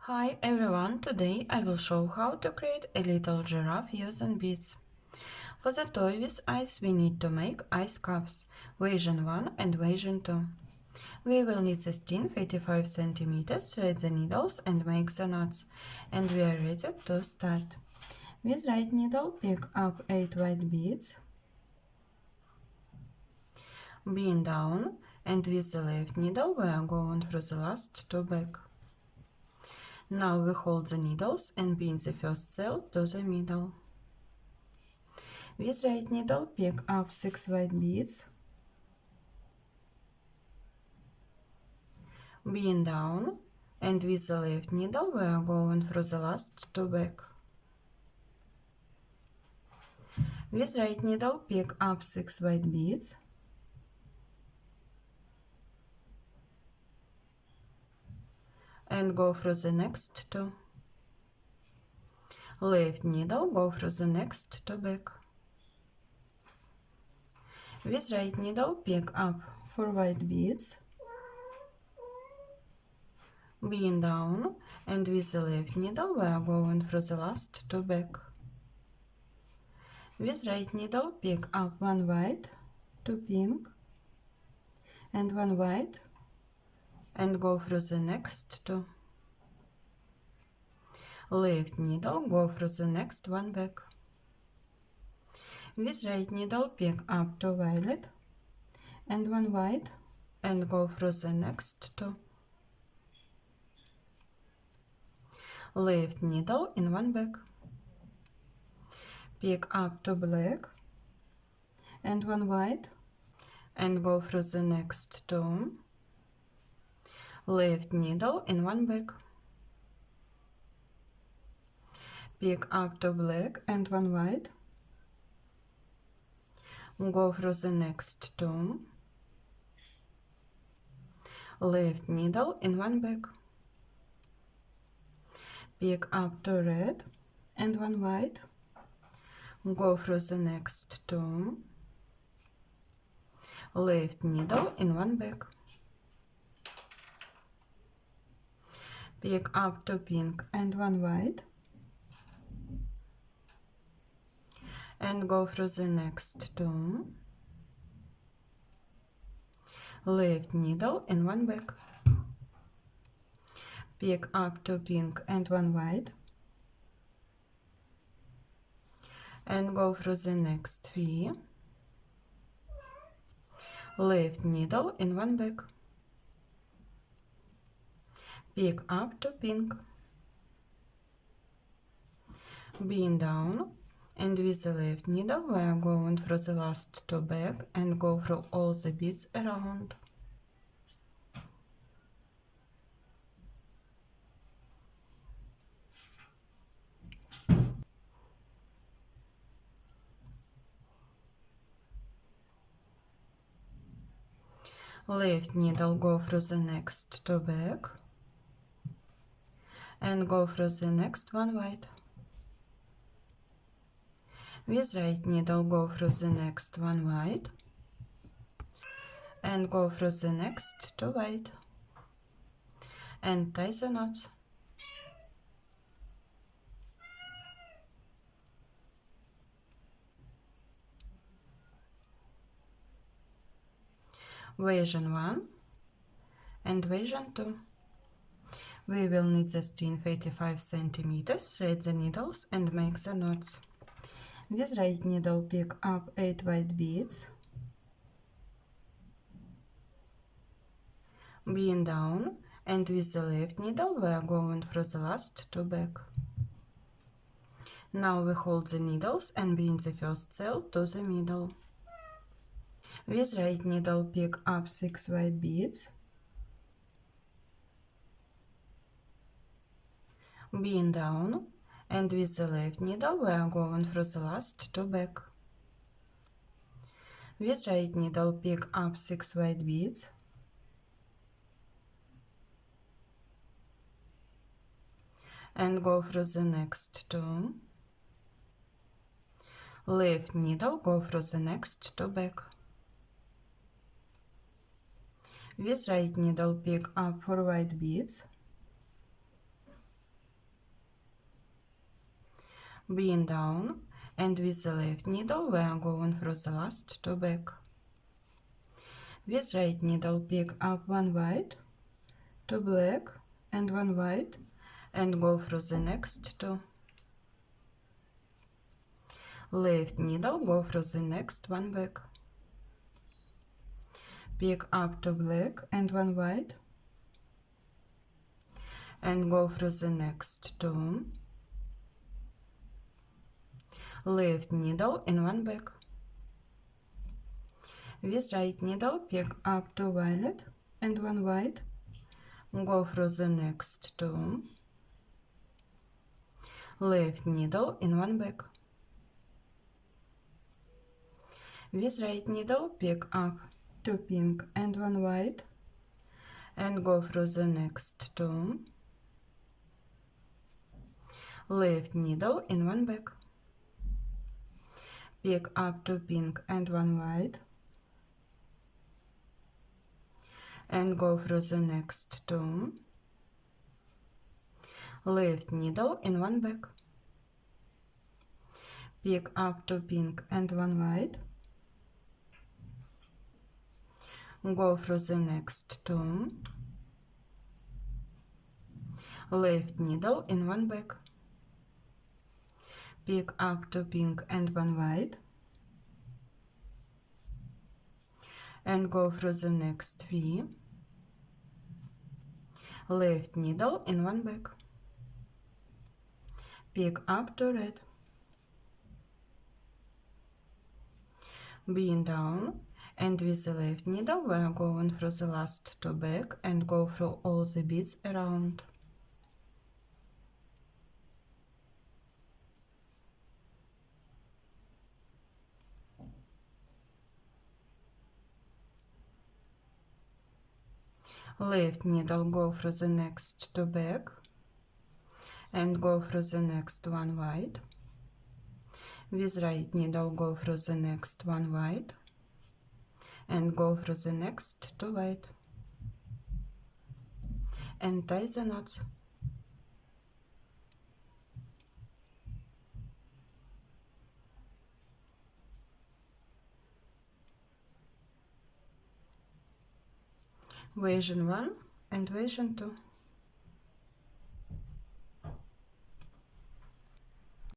Hi everyone, today I will show how to create a little giraffe using beads. For the toy with eyes we need to make ice cups, version 1 and version 2. We will need the string 35 cm, thread the needles and make the knots, and we are ready to start. With right needle pick up 8 white beads, bend down, and with the left needle we are going through the last 2 back. Now we hold the needles and pin the first cell to the middle. With right needle pick up 6 white beads, bend down, and with the left needle we are going through the last 2 back. With right needle pick up 6 white beads, and go through the next 2. Left needle go through the next 2 back. With right needle pick up 4 white beads, bend down, and with the left needle we are going through the last 2 back. With right needle pick up 1 white, 2 pink, and 1 white, and go through the next 2. Left needle go through the next 1 back. With right needle pick up 2 violet and 1 white, and go through the next 2. Left needle in 1 back. Pick up 2 black and 1 white, and go through the next 2. Left needle in 1 back. Pick up 2 black and 1 white, go through the next 2. Left needle in 1 back. Pick up 2 red and 1 white, go through the next 2. Left needle in 1 back. Pick up 2 pink and 1 white, and go through the next 2. Left needle in 1 back. Pick up 2 pink and 1 white, and go through the next 3. Left needle in 1 back. Pick up 2 pink, bend down, and with the left needle we are going through the last 2 back and go through all the beads around. Left needle go through the next 2 back and go through the next 1 white. With right needle go through the next 1 white, and go through the next 2 white, and tie the knots. Version 1 and version 2. We will need the string 35 cm, thread the needles and make the knots. With right needle pick up 8 white beads, bend down, and with the left needle we are going through the last 2 back. Now we hold the needles and bring the first cell to the middle. With right needle pick up 6 white beads, bend down, and with the left needle we are going through the last 2 back. With right needle pick up 6 white beads, and go through the next 2. Left needle go through the next 2 back. With right needle pick up 4 white beads, Bring down, and with the left needle we are going through the last two back. With right needle pick up one white, two black and one white, and go through the next two. Left needle go through the next one back. Pick up two black and one white, and go through the next two. Left needle in one back. With right needle pick up two violet and one white, go through the next two. Left needle in one back. With right needle pick up two pink and one white, and go through the next two. Left needle in one back. Pick up two pink and one white, and go through the next two. Left needle in one back. Pick up two pink and one white, go through the next two. Left needle in one back. Pick up two pink and one white, and go through the next three. Left needle in one back. Pick up two red. Bring down, and with the left needle we are going through the last two back and go through all the beads around. Left needle go through the next two back and go through the next one white. With right needle go through the next one white, and go through the next two white, and tie the knots. Version 1 and version 2.